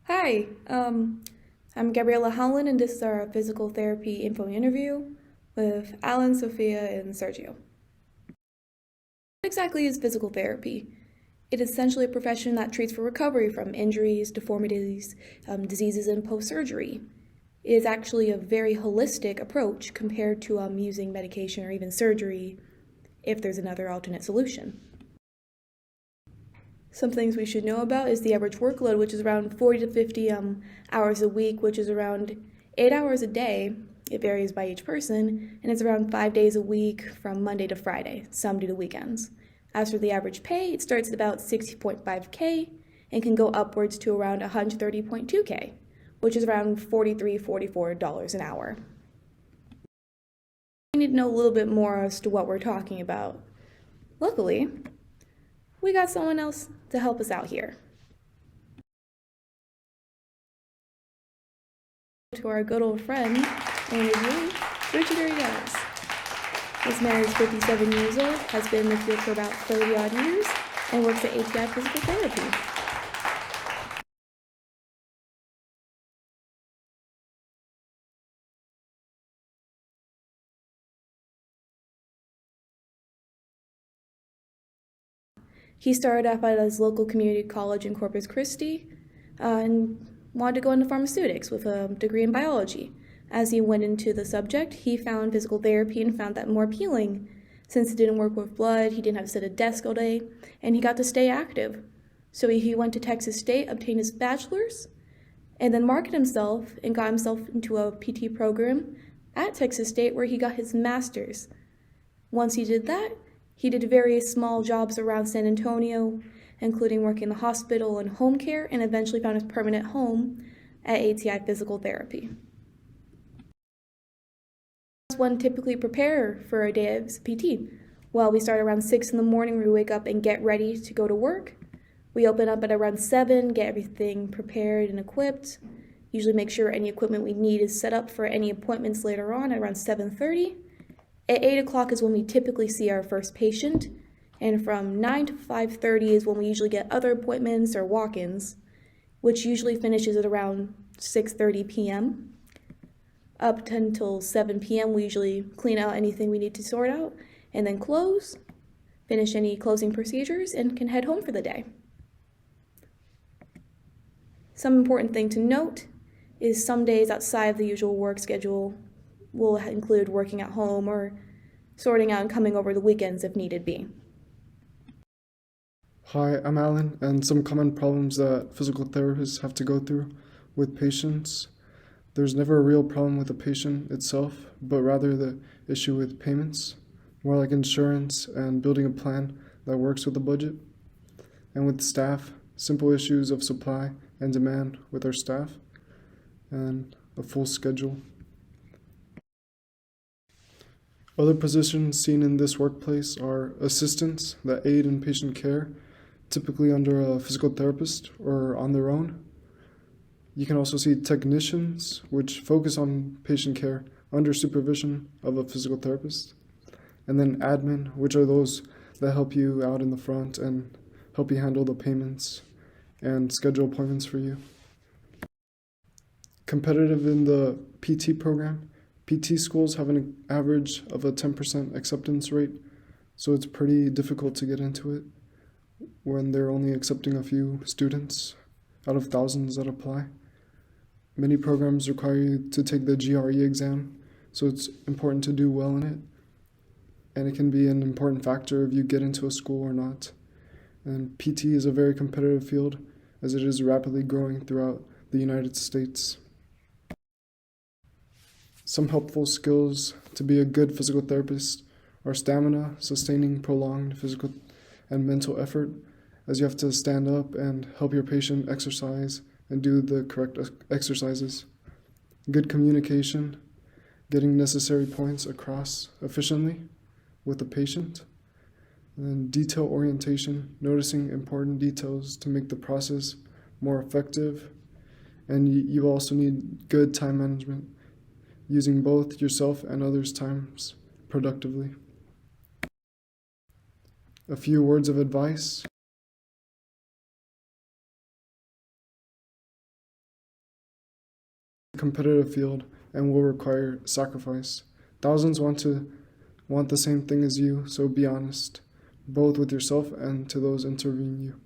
Hi, I'm Gabriella Howland, and this is our physical therapy info interview with Alan, Sophia, and Sergio. What exactly is physical therapy? It is essentially a profession that treats for recovery from injuries, deformities, diseases, and post surgery. It is actually a very holistic approach compared to using medication or even surgery if there's another alternate solution. Some things we should know about is the average workload, which is around 40 to 50 hours a week, which is around 8 hours a day. It varies by each person, and it's around 5 days a week from Monday to Friday, some due to weekends. As for the average pay, it starts at about 60.5K and can go upwards to around 130.2K, which is around $44 an hour. We need to know a little bit more as to what we're talking about. Luckily, we got someone else to help us out here. To our good old friend and interviewee, Richard Arias. This man is 57 years old, has been in the field for about 30 odd years, and works at ATI Physical Therapy. He started off at his local community college in Corpus Christi and wanted to go into pharmaceutics with a degree in biology. As he went into the subject, he found physical therapy and found that more appealing since it didn't work with blood, he didn't have to sit at a desk all day, and he got to stay active. So he went to Texas State, obtained his bachelor's, and then marketed himself and got himself into a PT program at Texas State where he got his master's. Once he did that, he did various small jobs around San Antonio, including working in the hospital and home care, and eventually found his permanent home at ATI Physical Therapy. How does one typically prepare for a day of PT? Well, we start around 6 in the morning. We wake up and get ready to go to work. We open up at around 7, get everything prepared and equipped. Usually make sure any equipment we need is set up for any appointments later on at around 7:30. At 8 o'clock is when we typically see our first patient, and from 9 to 5:30 is when we usually get other appointments or walk-ins, which usually finishes at around 6:30 p.m. Up until 7 p.m. we usually clean out anything we need to sort out, and then close, finish any closing procedures, and can head home for the day. Some important thing to note is some days outside of the usual work schedule will include working at home or sorting out and coming over the weekends if needed be. Hi, I'm Alan, and some common problems that physical therapists have to go through with patients. There's never a real problem with the patient itself, but rather the issue with payments, more like insurance and building a plan that works with the budget. And with staff, simple issues of supply and demand with our staff, and a full schedule. Other positions seen in this workplace are assistants that aid in patient care, typically under a physical therapist or on their own. You can also see technicians, which focus on patient care under supervision of a physical therapist. And then admin, which are those that help you out in the front and help you handle the payments and schedule appointments for you. Competitive in the PT program, PT schools have an average of a 10% acceptance rate, so it's pretty difficult to get into it when they're only accepting a few students out of thousands that apply. Many programs require you to take the GRE exam, so it's important to do well in it, and it can be an important factor if you get into a school or not. And PT is a very competitive field as it is rapidly growing throughout the United States. Some helpful skills to be a good physical therapist are stamina, sustaining prolonged physical and mental effort, as you have to stand up and help your patient exercise and do the correct exercises. Good communication, getting necessary points across efficiently with the patient. And detail orientation, noticing important details to make the process more effective. And you also need good time management, using both yourself and others' times productively. A few words of advice. competitive field and will require sacrifice. Thousands want the same thing as you, so be honest, both with yourself and to those interviewing you.